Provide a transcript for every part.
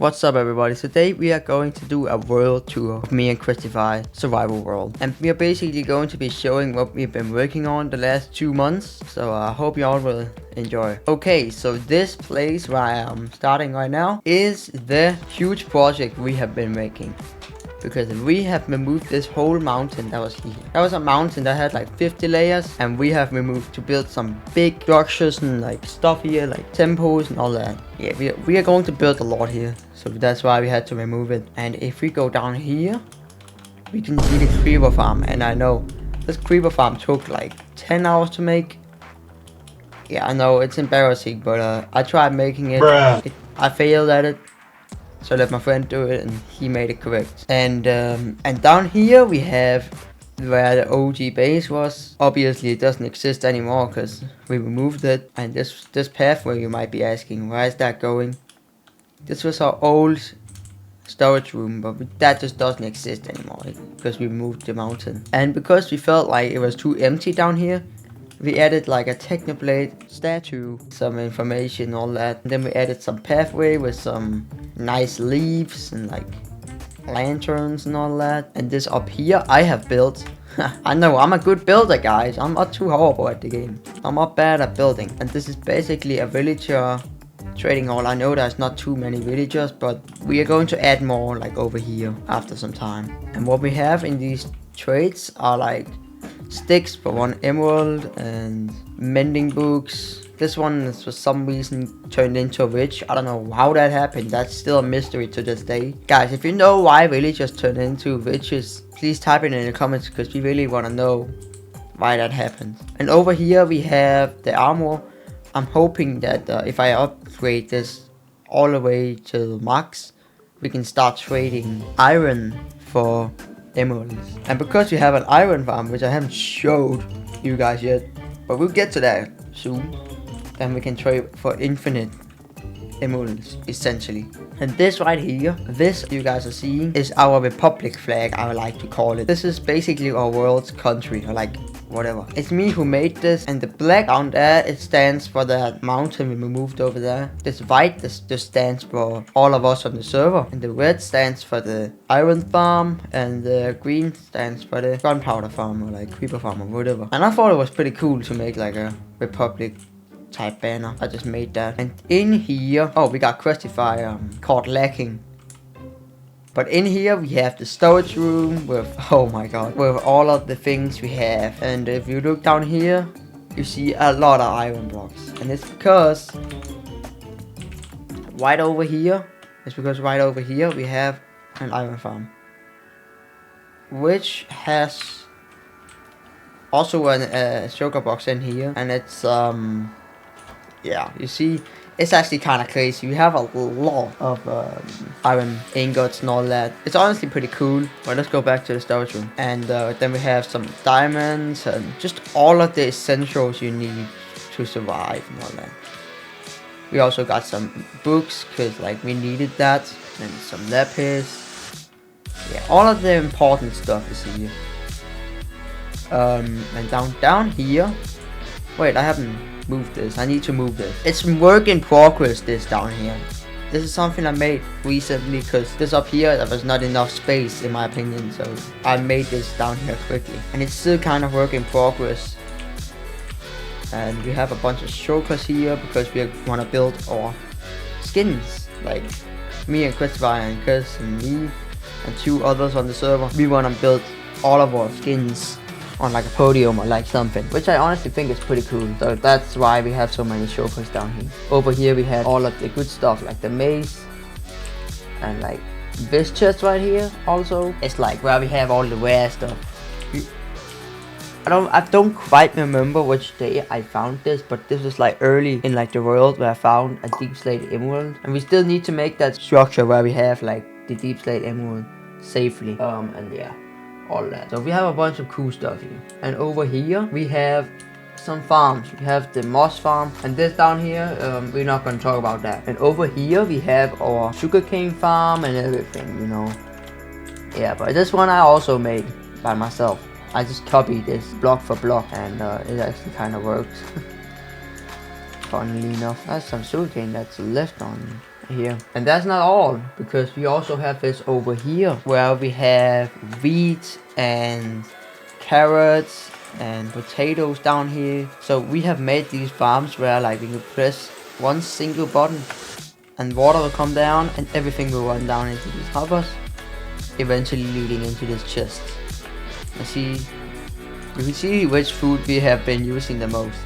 What's up everybody, today we are going to do a world tour of me and Christify survival world. And we are basically going to be showing what we've been working on the last 2 months. So I hope you all will enjoy. Okay, so this place where I am starting right now is the huge project we have been making. Because we have removed this whole mountain that was here. That was a mountain that had like 50 layers, and we have removed to build some big structures and like stuff here, like temples and all that. Yeah, we are going to build a lot here, so that's why we had to remove it. And if we go down here, we can see the creeper farm, and I know this creeper farm took like 10 hours to make. Yeah, I know it's embarrassing, but I tried making it. I failed at it. So I let my friend do it, and he made it correct. And down here we have where the OG base was. Obviously it doesn't exist anymore because we removed it. And this pathway, you might be asking, where is that going? This was our old storage room, but that just doesn't exist anymore because we moved the mountain. And because we felt like it was too empty down here, we added like a Technoblade statue, some information, all that. And then we added some pathway with some nice leaves and like lanterns and all that. And this up here I have built. I know, I'm a good builder, guys. I'm not too horrible at the game. I'm not bad at building. And this is basically a villager trading hall. I know there's not too many villagers, but we are going to add more like over here after some time. And what we have in these trades are like sticks for 1 emerald and mending books. This one is for some reason turned into a witch. I don't know how that happened. That's still a mystery to this day. Guys, if you know why villagers turn into witches, please type it in the comments because we really want to know why that happened. And over here we have the armor. I'm hoping that if I upgrade this all the way to max, we can start trading iron for emeralds. And because we have an iron farm, which I haven't showed you guys yet, but we'll get to that soon, then we can trade for infinite emeralds essentially. And this right here, this you guys are seeing, is our republic flag, I would like to call it. This is basically our world's country, or like whatever. It's me who made this, and the black on there, it stands for the mountain we moved over there. This white, this just stands for all of us on the server, and the red stands for the iron farm, and the green stands for the gunpowder farm, or like creeper farm, or whatever. And I thought it was pretty cool to make like a republic type banner. I just made that. And in here, oh, we got Christify caught lacking. But in here we have the storage room with, oh my god, with all of the things we have. And if you look down here, you see a lot of iron blocks. And it's because right over here we have an iron farm, which has also a sugar box in here. And it's yeah, you see, it's actually kind of crazy. We have a lot of iron ingots and all that. It's honestly pretty cool. But let's go back to the storage room. And then we have some diamonds and just all of the essentials you need to survive and all that. We also got some books because like we needed that, and some lapis. Yeah, all of the important stuff is here. And down here, wait, I haven't move this. I need to move this. It's work in progress, this down here. This is something I made recently because this up here, there was not enough space in my opinion, so I made this down here quickly. And it's still kind of work in progress. And we have a bunch of shulkers here because we want to build our skins. Like me and Christopher and Chris and me and 2 others on the server. We want to build all of our skins on like a podium or like something, which I honestly think is pretty cool. So that's why we have so many shulkers down here. Over here we have all of the good stuff like the maze, and like this chest right here also, it's like where we have all the rare stuff. I don't quite remember which day I found this, but this was like early in like the world where I found a deep slate emerald, and we still need to make that structure where we have like the deep slate emerald safely. And yeah, all that. So we have a bunch of cool stuff here. And over here we have some farms. We have the moss farm, and this down here, we're not going to talk about that. And over here we have our sugarcane farm and everything, you know. Yeah, but this one I also made by myself. I just copied this block for block, and it actually kind of works. Funnily enough, that's some sugarcane that's left on here. And that's not all, because we also have this over here where we have wheat and carrots and potatoes down here. So we have made these farms where like we can press one single button and water will come down and everything will run down into these hoppers, eventually leading into this chest. And see, you can see which food we have been using the most.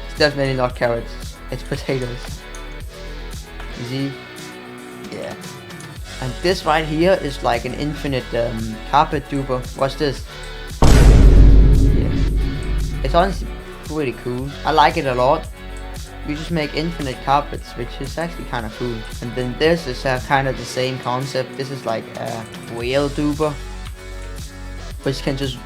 It's definitely not carrots, it's potatoes. You see? Yeah. And this right here is like an infinite carpet duper. Watch this. Yeah. It's honestly pretty cool. I like it a lot. We just make infinite carpets, which is actually kind of cool. And then this is kind of the same concept. This is like a whale duper, which can just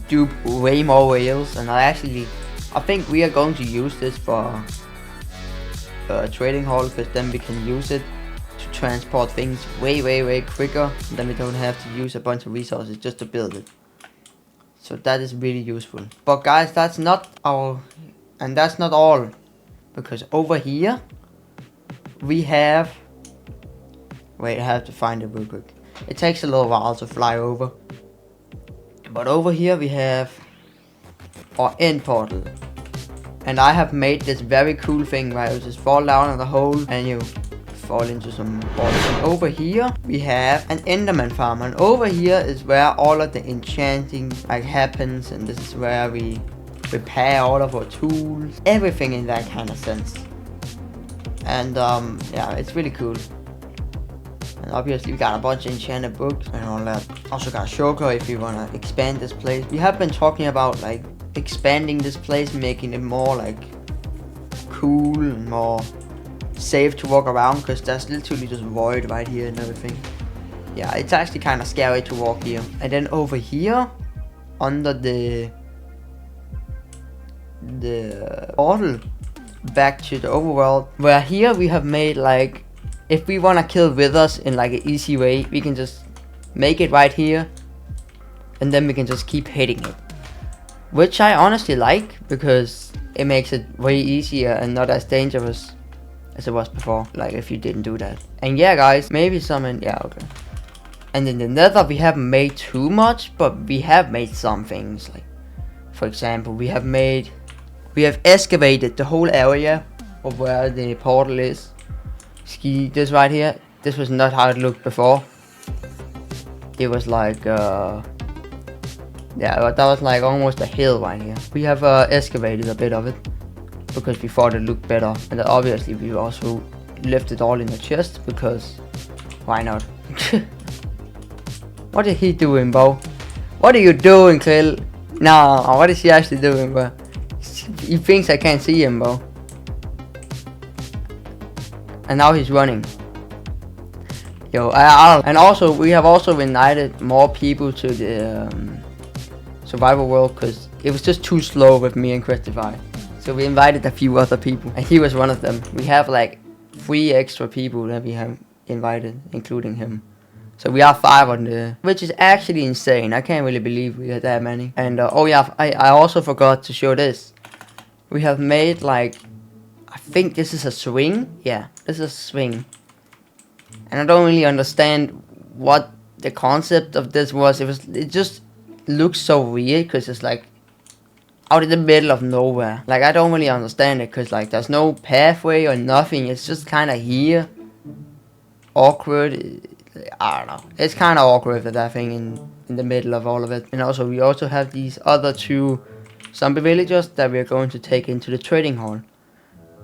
dupe way more whales. And I think we are going to use this for a trading hall, because then we can use it to transport things way quicker. And then we don't have to use a bunch of resources just to build it. So that is really useful. But guys, that's not all. Because over here we have, wait, I have to find it real quick. It takes a little while to fly over. But over here we have our end portal. And I have made this very cool thing where you just fall down in the hole and you fall into some water. And over here we have an enderman farm. And over here is where all of the enchanting like happens. And this is where we repair all of our tools, everything in that kind of sense. And yeah, it's really cool. And obviously we got a bunch of enchanted books and all that. Also got sugar if you wanna expand this place. We have been talking about like expanding this place, making it more like cool and more safe to walk around, because there's literally just void right here and everything. Yeah, it's actually kind of scary to walk here. And then over here under the portal back to the overworld, where here we have made like, if we want to kill withers in like an easy way, we can just make it right here and then we can just keep hitting it, which I honestly like, because it makes it way easier and not as dangerous as it was before, like if you didn't do that. And yeah guys, maybe yeah, okay. And in the Nether we haven't made too much, but we have made some things. Like for example, we have excavated the whole area of where the portal is. See this right here? This was not how it looked before. It was like yeah, that was like almost a hill right here. We have excavated a bit of it because we thought it looked better, and then obviously we also left it all in the chest, because why not? What is he doing, bro? What are you doing, Krill? Nah, what is he actually doing, bro? He thinks I can't see him, bro. And now he's running. Yo, and also we have also invited more people to the survival world, because it was just too slow with me and Christify. So we invited a few other people, and he was one of them. We have like 3 extra people that we have invited, including him. So we are 5 on the, which is actually insane. I can't really believe we had that many. And oh yeah, I also forgot to show this. We have made like, I think this is a swing. Yeah, this is a swing. And I don't really understand what the concept of this was. It just looks so weird, because it's like out in the middle of nowhere. Like I don't really understand it, because like there's no pathway or nothing. It's just kind of here. Awkward. I don't know. It's kind of awkward with that thing in the middle of all of it. And also we also have these other 2 zombie villagers that we are going to take into the trading hall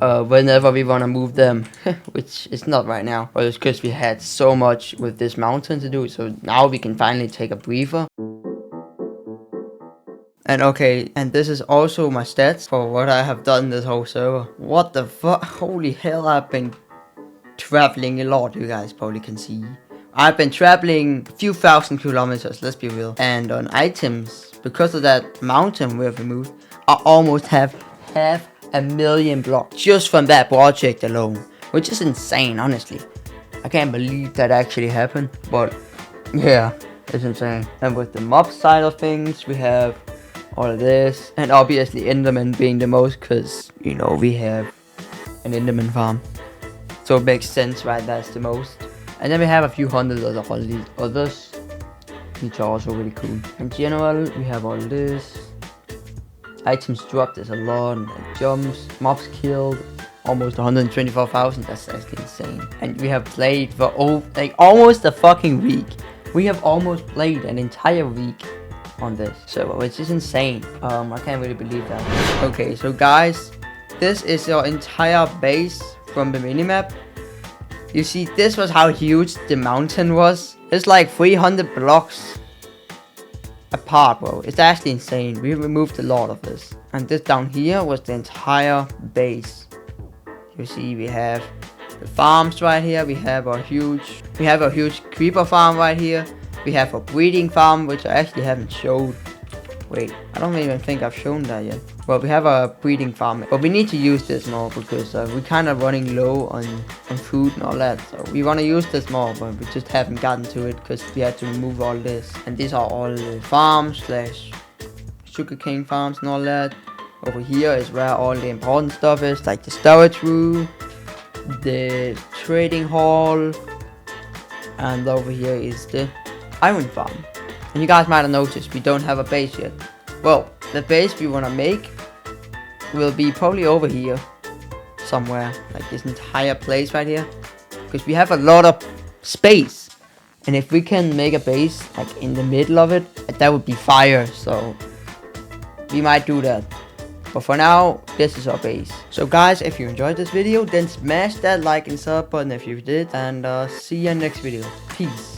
whenever we want to move them, which is not right now, but it's because we had so much with this mountain to do, so now we can finally take a breather. And okay, and this is also my stats for what I have done this whole server. What the fuck? Holy hell, I've been traveling a lot, you guys probably can see. I've been traveling a few thousand kilometers, let's be real. And on items, because of that mountain we have removed, I almost have 500,000 blocks just from that project alone, which is insane, honestly. I can't believe that actually happened, but yeah, it's insane. And with the mob side of things, we have all of this, and obviously Enderman being the most, because, you know, we have an Enderman farm. So it makes sense, right? That's the most. And then we have a few hundred of all these others, which are also really cool. In general, we have all this. Items dropped, there's a lot, like jumps, mobs killed, almost 124,000, that's actually insane. And we have played for almost a fucking week. We have almost played an entire week on this, so which is insane. I can't really believe that. Okay, so guys, this is your entire base from the minimap. You see, this was how huge the mountain was. It's like 300 blocks apart, bro. It's actually insane. We removed a lot of this. And this down here was the entire base. You see, we have the farms right here. We have a huge creeper farm right here. We have a breeding farm, which I actually haven't showed. Wait, I don't even think I've shown that yet. Well, we have a breeding farm, but we need to use this more because we're kind of running low on food and all that. So we want to use this more, but we just haven't gotten to it because we had to remove all this. And these are all the farms / sugarcane farms and all that. Over here is where all the important stuff is, like the storage room, the trading hall, and over here is the iron farm. And you guys might have noticed we don't have a base yet. Well, the base we want to make will be probably over here somewhere, like this entire place right here, because we have a lot of space. And if we can make a base like in the middle of it, that would be fire. So we might do that. But for now, this is our base. So guys, if you enjoyed this video, then smash that like and sub button if you did, and see you in the next video. Peace.